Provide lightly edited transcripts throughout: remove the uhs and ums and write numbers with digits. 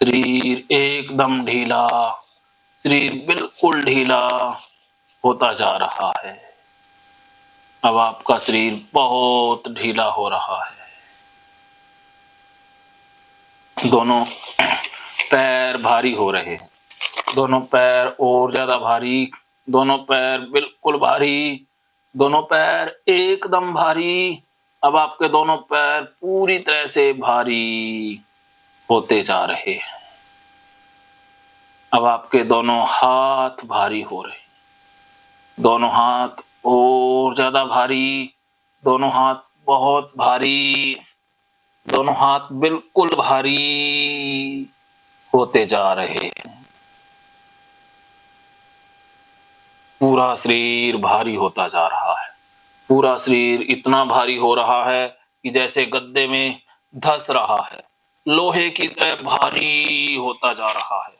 शरीर एकदम ढीला, शरीर बिल्कुल ढीला होता जा रहा है। अब आपका शरीर बहुत ढीला हो रहा है। दोनों पैर भारी हो रहे हैं, दोनों पैर और ज्यादा भारी, दोनों पैर बिल्कुल भारी, दोनों पैर एकदम भारी। अब आपके दोनों पैर पूरी तरह से भारी होते जा रहे हैं। अब आपके दोनों हाथ भारी हो रहे हैं, दोनों हाथ और ज्यादा भारी, दोनों हाथ बहुत भारी, दोनों हाथ बिल्कुल भारी होते जा रहे हैं। पूरा शरीर भारी होता जा रहा है। पूरा शरीर इतना भारी हो रहा है कि जैसे गद्दे में धंस रहा है, लोहे की तरह भारी होता जा रहा है।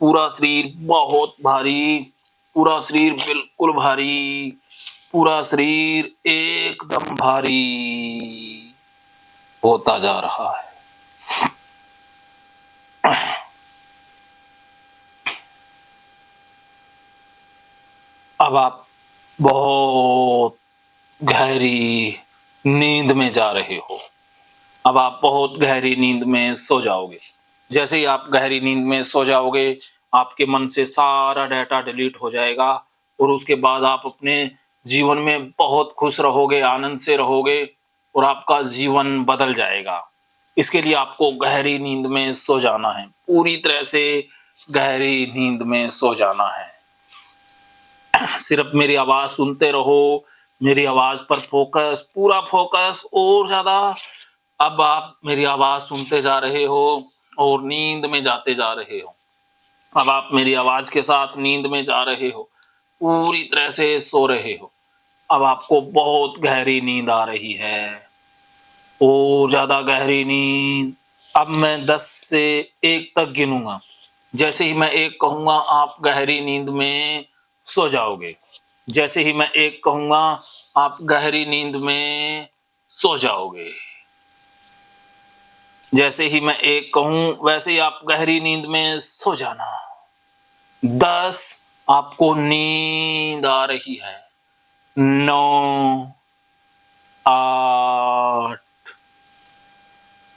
पूरा शरीर बहुत भारी, पूरा शरीर बिल्कुल भारी, पूरा शरीर एकदम भारी होता जा रहा है। अब आप बहुत गहरी नींद में जा रहे हो। अब आप बहुत गहरी नींद में सो जाओगे। जैसे ही आप गहरी नींद में सो जाओगे, आपके मन से सारा डाटा डिलीट हो जाएगा और उसके बाद आप अपने जीवन में बहुत खुश रहोगे, आनंद से रहोगे और आपका जीवन बदल जाएगा। इसके लिए आपको गहरी नींद में सो जाना है, पूरी तरह से गहरी नींद में सो जाना है। सिर्फ मेरी आवाज सुनते रहो, मेरी आवाज पर फोकस, पूरा फोकस और ज्यादा। अब आप मेरी आवाज सुनते जा रहे हो और नींद में जाते जा रहे हो। अब आप मेरी आवाज के साथ नींद में जा रहे हो, पूरी तरह से सो रहे हो। अब आपको बहुत गहरी नींद आ रही है और ज्यादा गहरी नींद। अब मैं 10 से 1 तक गिनूंगा। जैसे ही मैं 1 कहूंगा, आप गहरी नींद में सो जाओगे। जैसे ही मैं 1 कहूंगा, आप गहरी नींद में सो जाओगे। जैसे ही मैं 1 कहूं, वैसे ही आप गहरी नींद में सो जाना। 10, आपको नींद आ रही है। 9, 8,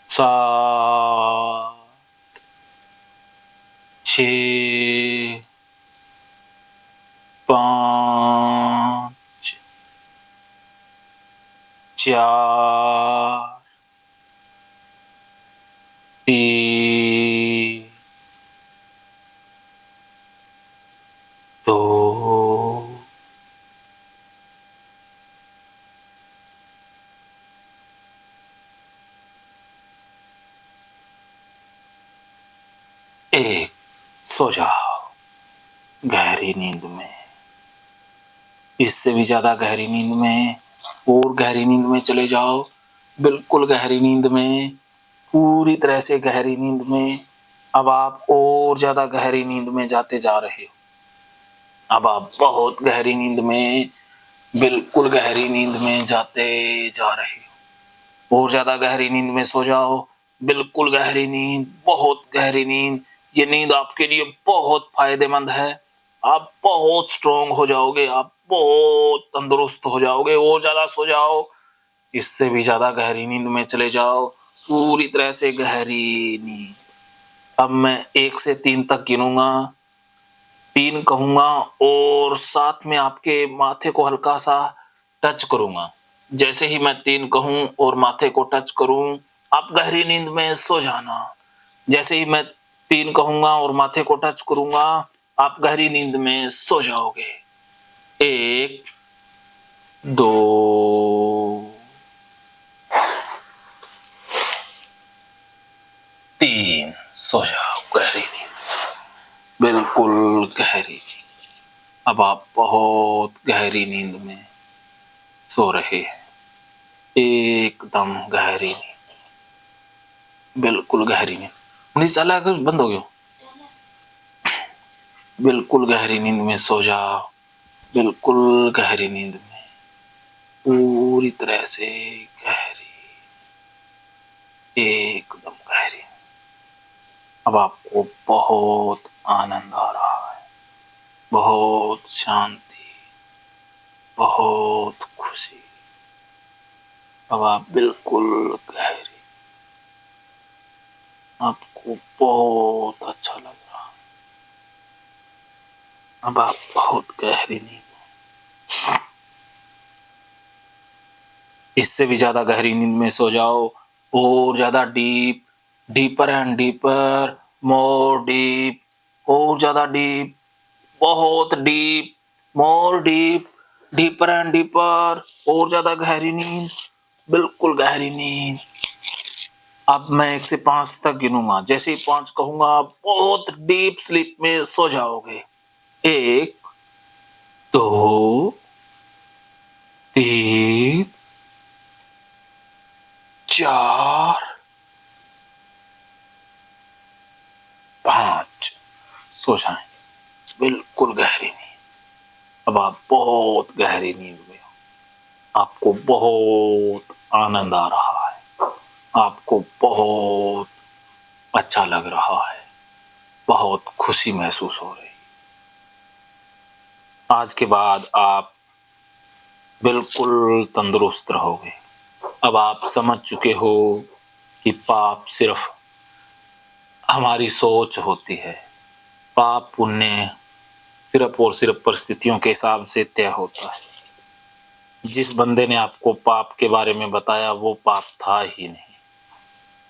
7, 6, 5, 4, 3, 2, 1। सो जाओ गहरी नींद में। इससे भी ज्यादा गहरी नींद में और गहरी नींद में चले जाओ, बिल्कुल गहरी नींद में, पूरी तरह से गहरी नींद में। अब आप और ज्यादा गहरी नींद में जाते जा रहे हो। अब आप बहुत गहरी नींद में, बिल्कुल गहरी नींद में जाते जा रहे हो। और ज्यादा गहरी नींद में सो जाओ, बिल्कुल गहरी नींद, बहुत गहरी नींद। ये नींद आपके लिए बहुत फायदेमंद है। आप बहुत स्ट्रोंग हो जाओगे, आप बहुत तंदुरुस्त हो जाओगे। और ज्यादा सो जाओ, इससे भी ज्यादा गहरी नींद में चले जाओ, पूरी तरह से गहरी नींद। अब मैं 1 से 3 तक गिनूंगा। 3 कहूंगा और साथ में आपके माथे को हल्का सा टच करूंगा। जैसे ही मैं 3 कहूं और माथे को टच करूं, आप गहरी नींद में सो जाना। जैसे ही मैं 3 कहूंगा और माथे को टच करूंगा, आप गहरी नींद में सो जाओगे। 1, 2, 3, सो जाओ गहरी नींद, बिल्कुल गहरी। अब आप बहुत गहरी नींद में सो रहे हैं, एकदम गहरी नींद, बिल्कुल गहरी नींद। मुझे चला कर बंद हो गया। बिल्कुल गहरी नींद में सो जाओ, बिल्कुल गहरी नींद में, पूरी तरह से गहरी, एकदम गहरी। अब आपको बहुत आनंद आ रहा है, बहुत शांति, बहुत खुशी। अब आप बिल्कुल गहरी, आपको बहुत अच्छा लग रहा है। अब आप बहुत गहरी नींद, इससे भी ज्यादा गहरी नींद में सो जाओ, और ज्यादा deep, deeper and deeper, more deep, और ज्यादा डीप, बहुत deep, more deep, deeper and deeper, और ज्यादा गहरी नींद, बिल्कुल गहरी नींद। अब मैं 1 से 5 तक गिनूंगा, जैसे ही 5 कहूंगा आप बहुत डीप स्लीप में सो जाओगे। 1, 2, 3, 4, 5, सो जाएं, बिल्कुल गहरी नींद। अब आप बहुत गहरी नींद में हो, आपको बहुत आनंद आ रहा है, आपको बहुत अच्छा लग रहा है, बहुत खुशी महसूस हो रही है। आज के बाद आप बिल्कुल तंदुरुस्त रहोगे। अब आप समझ चुके हो कि पाप सिर्फ हमारी सोच होती है, पाप पुण्य सिर्फ और सिर्फ परिस्थितियों के हिसाब से तय होता है। जिस बंदे ने आपको पाप के बारे में बताया वो पाप था ही नहीं।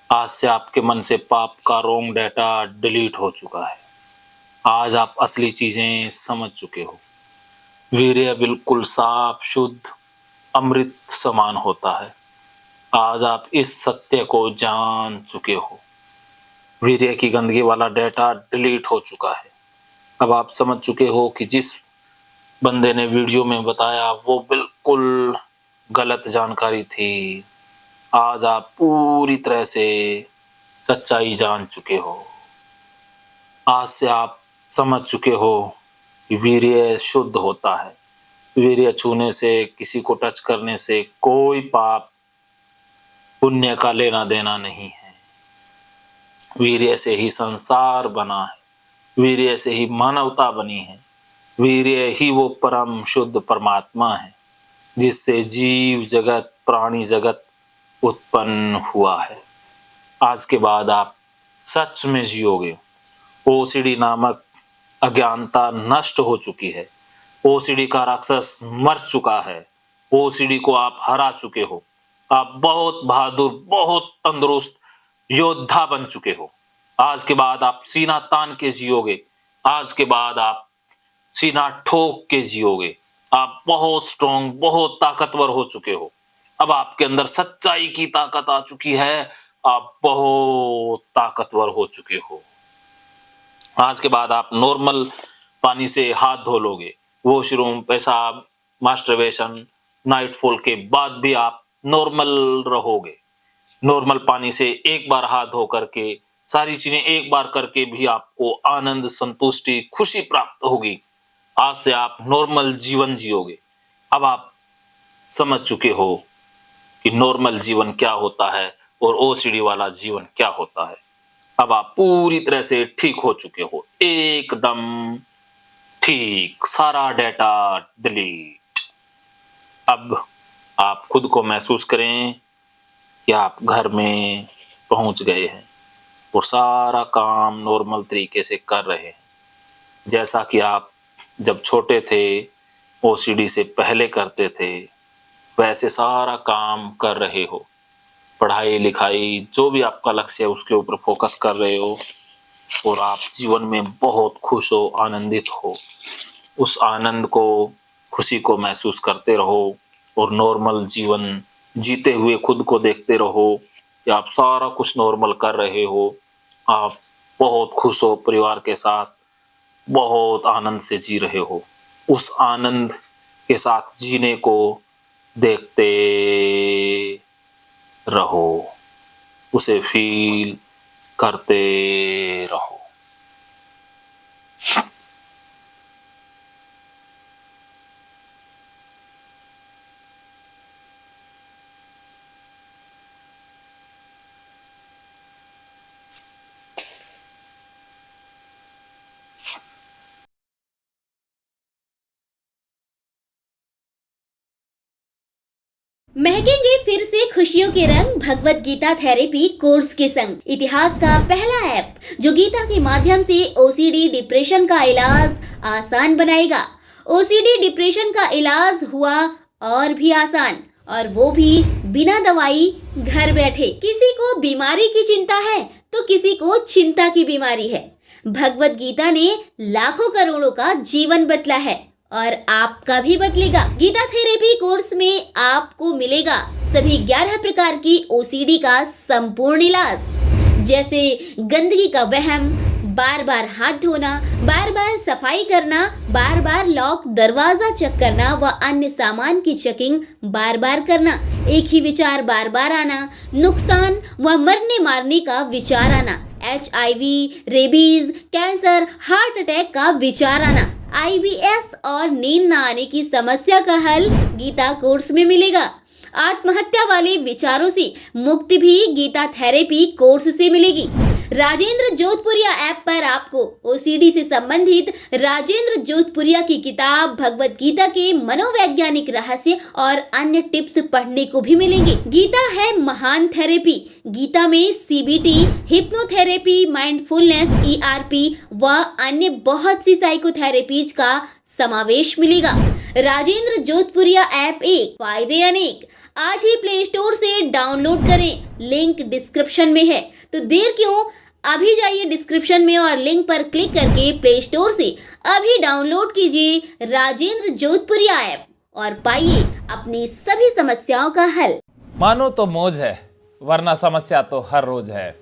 आज से आपके मन से पाप का रॉन्ग डाटा डिलीट हो चुका है। आज आप असली चीजें समझ चुके हो। वीर्य बिल्कुल साफ शुद्ध अमृत समान होता है। आज आप इस सत्य को जान चुके हो। वीर्य की गंदगी वाला डाटा डिलीट हो चुका है। अब आप समझ चुके हो कि जिस बंदे ने वीडियो में बताया वो बिल्कुल गलत जानकारी थी। आज आप पूरी तरह से सच्चाई जान चुके हो। आज से आप समझ चुके हो कि वीर्य शुद्ध होता है। वीर्य छूने से, किसी को टच करने से कोई पाप पुण्य का लेना देना नहीं है। वीर्य से ही संसार बना है, वीर्य से ही मानवता बनी है, वीर्य ही वो परम शुद्ध परमात्मा है जिससे जीव जगत प्राणी जगत उत्पन्न हुआ है। आज के बाद आप सच में जियोगे। ओसीडी नामक अज्ञानता नष्ट हो चुकी है। ओसीडी का राक्षस मर चुका है। ओसीडी को आप हरा चुके हो। आप बहुत बहादुर, बहुत तंदुरुस्त योद्धा बन चुके हो। आज के बाद आप सीना तान के जियोगे। आज के बाद आप सीना ठोक के जियोगे। आप बहुत स्ट्रॉन्ग, बहुत ताकतवर हो चुके हो। अब आपके अंदर सच्चाई की ताकत आ चुकी है। आप बहुत ताकतवर हो चुके हो। आज के बाद आप नॉर्मल पानी से हाथ धो लोगे। वॉशरूम, पेशाब, मास्टरबेशन, नाइटफॉल के बाद भी आप नॉर्मल रहोगे। नॉर्मल पानी से एक बार हाथ धो करके, सारी चीजें एक बार करके भी आपको आनंद, संतुष्टि, खुशी प्राप्त होगी। आज से आप नॉर्मल जीवन जियोगे। अब आप समझ चुके हो कि नॉर्मल जीवन क्या होता है और ओसीडी वाला जीवन क्या होता है। अब आप पूरी तरह से ठीक हो चुके हो, एकदम ठीक, सारा डेटा डिलीट। अब आप खुद को महसूस करें कि आप घर में पहुंच गए हैं और सारा काम नॉर्मल तरीके से कर रहे हैं, जैसा कि आप जब छोटे थे ओसीडी से पहले करते थे, वैसे सारा काम कर रहे हो। पढ़ाई लिखाई जो भी आपका लक्ष्य है उसके ऊपर फोकस कर रहे हो और आप जीवन में बहुत खुश हो, आनंदित हो। उस आनंद को, खुशी को महसूस करते रहो और नॉर्मल जीवन जीते हुए खुद को देखते रहो कि आप सारा कुछ नॉर्मल कर रहे हो। आप बहुत खुश हो, परिवार के साथ बहुत आनंद से जी रहे हो। उस आनंद के साथ जीने को देखते रहो, उसे फील करते रहो। महकेंगे फिर से खुशियों के रंग भगवत गीता थेरेपी कोर्स के संग। इतिहास का पहला ऐप जो गीता के माध्यम से ओसीडी डिप्रेशन का इलाज आसान बनाएगा। ओसीडी डिप्रेशन का इलाज हुआ और भी आसान, और वो भी बिना दवाई, घर बैठे। किसी को बीमारी की चिंता है तो किसी को चिंता की बीमारी है। भगवत गीता ने लाखों करोड़ों का जीवन बदला है और आपका भी बदलेगा। गीता थेरेपी कोर्स में आपको मिलेगा सभी 11 प्रकार की ओसीडी का संपूर्ण इलाज, जैसे गंदगी का वहम, बार बार हाथ धोना, बार बार सफाई करना, बार बार लॉक दरवाजा चेक करना व अन्य सामान की चेकिंग बार बार करना, एक ही विचार बार बार आना, नुकसान व मरने मारने का विचार आना, HIV, rabies, cancer, heart attack का विचार आना, IBS और नींद न आने की समस्या का हल गीता कोर्स में मिलेगा। आत्महत्या वाले विचारों से मुक्ति भी गीता थेरेपी कोर्स से मिलेगी। राजेंद्र जोधपुरिया ऐप पर आपको ओसीडी से संबंधित राजेंद्र जोधपुरिया की किताब भगवत गीता के मनोवैज्ञानिक रहस्य और अन्य टिप्स पढ़ने को भी मिलेंगे। गीता है महान थेरेपी। गीता में CBT, हिप्नोथेरेपी, माइंडफुलनेस, ERP व अन्य बहुत सी साइकोथेरेपीज का समावेश मिलेगा। राजेंद्र जोधपुरिया ऐप एक, फायदे अनेक। आज ही प्ले स्टोर से डाउनलोड करें, लिंक डिस्क्रिप्शन में है। तो देर क्यों, अभी जाइए डिस्क्रिप्शन में और लिंक पर क्लिक करके प्ले स्टोर से अभी डाउनलोड कीजिए राजेंद्र जोधपुरिया ऐप और पाइए अपनी सभी समस्याओं का हल। मानो तो मौज है, वरना समस्या तो हर रोज है।